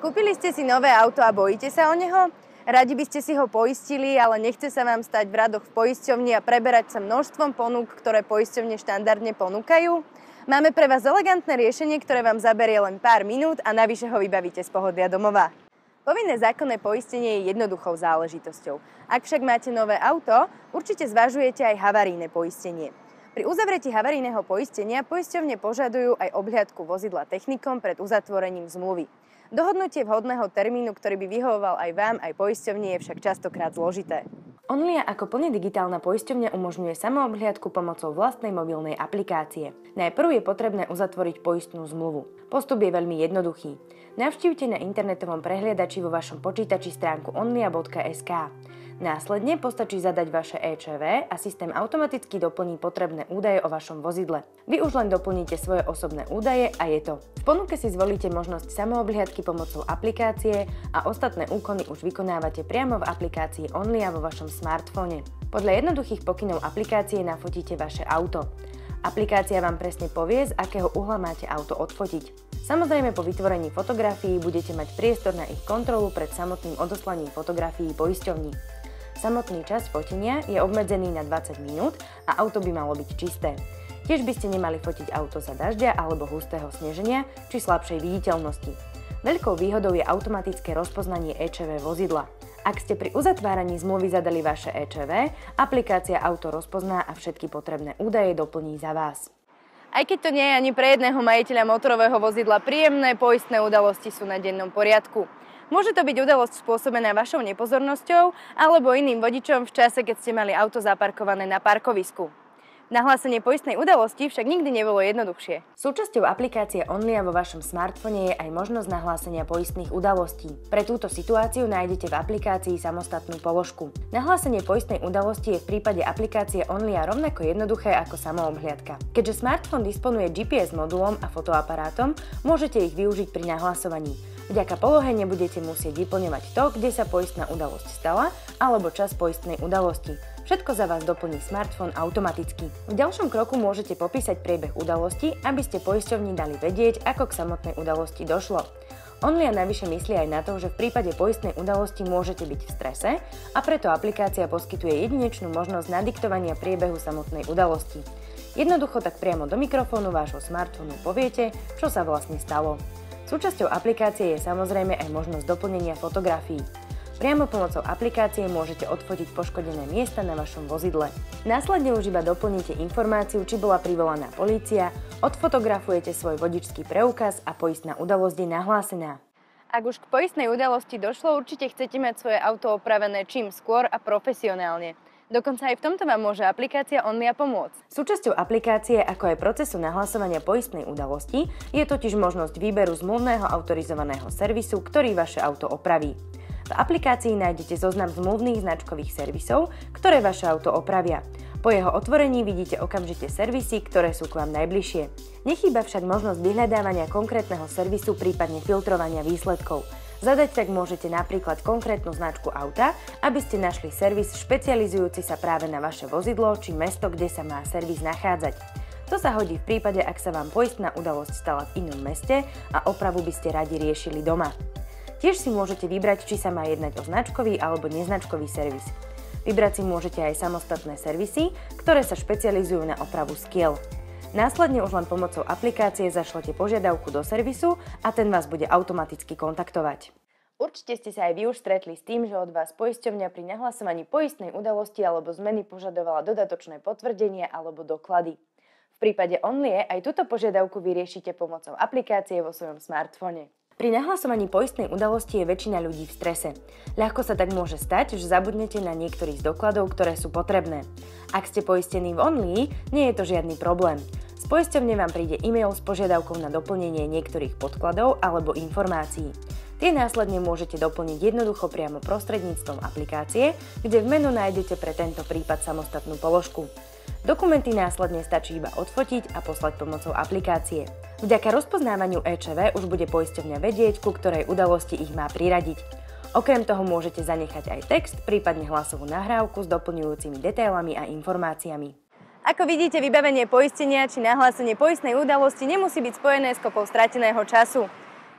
Kúpili ste si nové auto a bojíte sa o neho? Radi by ste si ho poistili, ale nechce sa vám stať v radoch v poisťovni a preberať sa množstvom ponúk, ktoré poisťovne štandardne ponúkajú? Máme pre vás elegantné riešenie, ktoré vám zaberie len pár minút a navyše ho vybavíte z pohodia domova. Povinné zákonné poistenie je jednoduchou záležitosťou. Ak však máte nové auto, určite zvažujete aj havarijné poistenie. Pri uzavretí havarijného poistenia poisťovne požadujú aj obhliadku vozidla technikom pred uzatvorením zmluvy. Dohodnutie vhodného termínu, ktorý by vyhovoval aj vám, aj poisťovni, je však častokrát zložité. Onlia ako plne digitálna poisťovňa umožňuje samoobhliadku pomocou vlastnej mobilnej aplikácie. Najprv je potrebné uzatvoriť poistnú zmluvu. Postup je veľmi jednoduchý. Navštívte na internetovom prehliadači vo vašom počítači stránku onlia.sk. Následne postačí zadať vaše ČV a systém automaticky doplní potrebné údaje o vašom vozidle. Vy už len doplníte svoje osobné údaje a je to. V ponuke si zvolíte možnosť samoobhliadky pomocou aplikácie a ostatné úkony už vykonávate priamo v aplikácii Onlia vo vašom smartfóne. Podľa jednoduchých pokynov aplikácie nafotíte vaše auto. Aplikácia vám presne povie, z akého uhla máte auto odfotiť. Samozrejme, po vytvorení fotografií budete mať priestor na ich kontrolu pred samotným odoslaním fotografií poisťovní. Samotný čas fotenia je obmedzený na 20 minút a auto by malo byť čisté. Tiež by ste nemali fotiť auto za dažďa alebo hustého sneženia či slabšej viditeľnosti. Veľkou výhodou je automatické rozpoznanie ČV vozidla. Ak ste pri uzatváraní zmluvy zadali vaše ČV, aplikácia auto rozpozná a všetky potrebné údaje doplní za vás. Aj keď to nie je ani pre jedného majiteľa motorového vozidla príjemné, poistné udalosti sú na dennom poriadku. Môže to byť udalosť spôsobená vašou nepozornosťou alebo iným vodičom v čase, keď ste mali auto zaparkované na parkovisku. Nahlásenie poistnej udalosti však nikdy nebolo jednoduchšie. Súčasťou aplikácie Onlia vo vašom smartfóne je aj možnosť nahlásenia poistných udalostí. Pre túto situáciu nájdete v aplikácii samostatnú položku. Nahlásenie poistnej udalosti je v prípade aplikácie Onlia rovnako jednoduché ako samoobhliadka. Keďže smartfón disponuje GPS modulom a fotoaparátom, môžete ich využiť pri nahlasovaní. Vďaka polohe nebudete musieť vyplňovať to, kde sa poistná udalosť stala, alebo čas poistnej udalosti. Všetko za vás doplní smartfón automaticky. V ďalšom kroku môžete popísať priebeh udalosti, aby ste poisťovni dali vedieť, ako k samotnej udalosti došlo. Onlia navyše myslí aj na to, že v prípade poistnej udalosti môžete byť v strese a preto aplikácia poskytuje jedinečnú možnosť nadiktovania priebehu samotnej udalosti. Jednoducho tak priamo do mikrofónu vášho smartfónu poviete, čo sa vlastne stalo. Súčasťou aplikácie je samozrejme aj možnosť doplnenia fotografií. Priamo pomocou aplikácie môžete odfotiť poškodené miesta na vašom vozidle. Následne už iba doplníte informáciu, či bola privolaná polícia, odfotografujete svoj vodičský preukaz a poistná udalosť je nahlásená. Ak už k poistnej udalosti došlo, určite chcete mať svoje auto opravené čím skôr a profesionálne. Dokonca aj v tomto vám môže aplikácia Onlia pomôcť. Súčasťou aplikácie, ako aj procesu nahlasovania poistnej udalosti, je totiž možnosť výberu zmluvného autorizovaného servisu, ktorý vaše auto opraví. V aplikácii nájdete zoznam zmluvných značkových servisov, ktoré vaše auto opravia. Po jeho otvorení vidíte okamžite servisy, ktoré sú k vám najbližšie. Nechýba však možnosť vyhľadávania konkrétneho servisu, prípadne filtrovania výsledkov. Zadať tak môžete napríklad konkrétnu značku auta, aby ste našli servis špecializujúci sa práve na vaše vozidlo či mesto, kde sa má servis nachádzať. To sa hodí v prípade, ak sa vám poistná udalosť stala v inom meste a opravu by ste radi riešili doma. Tiež si môžete vybrať, či sa má jednať o značkový alebo neznačkový servis. Vybrať si môžete aj samostatné servisy, ktoré sa špecializujú na opravu skiel. Následne už len pomocou aplikácie zašlete požiadavku do servisu a ten vás bude automaticky kontaktovať. Určite ste sa aj vy už stretli s tým, že od vás poisťovňa pri nahlasovaní poistnej udalosti alebo zmeny požadovala dodatočné potvrdenie alebo doklady. V prípade Onlie aj túto požiadavku vyriešite pomocou aplikácie vo svojom smartfóne. Pri nahlasovaní poistnej udalosti je väčšina ľudí v strese. Ľahko sa tak môže stať, že zabudnete na niektorý z dokladov, ktoré sú potrebné. Ak ste poistení v Onlii, nie je to žiadny problém. Z poisťovne vám príde e-mail s požiadavkou na doplnenie niektorých podkladov alebo informácií. Tie následne môžete doplniť jednoducho priamo prostredníctvom aplikácie, kde v menu nájdete pre tento prípad samostatnú položku. Dokumenty následne stačí iba odfotiť a poslať pomocou aplikácie. Vďaka rozpoznávaniu ČV už bude poisťovňa vedieť, ku ktorej udalosti ich má priradiť. Okrem toho môžete zanechať aj text, prípadne hlasovú nahrávku s doplňujúcimi detailami a informáciami. Ako vidíte, vybavenie poistenia či nahlásenie poistnej udalosti nemusí byť spojené s kopou strateného času.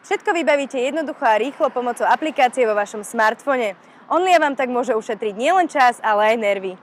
Všetko vybavíte jednoducho a rýchlo pomocou aplikácie vo vašom smartfone. Onlia vám tak môže ušetriť nielen čas, ale aj nervy.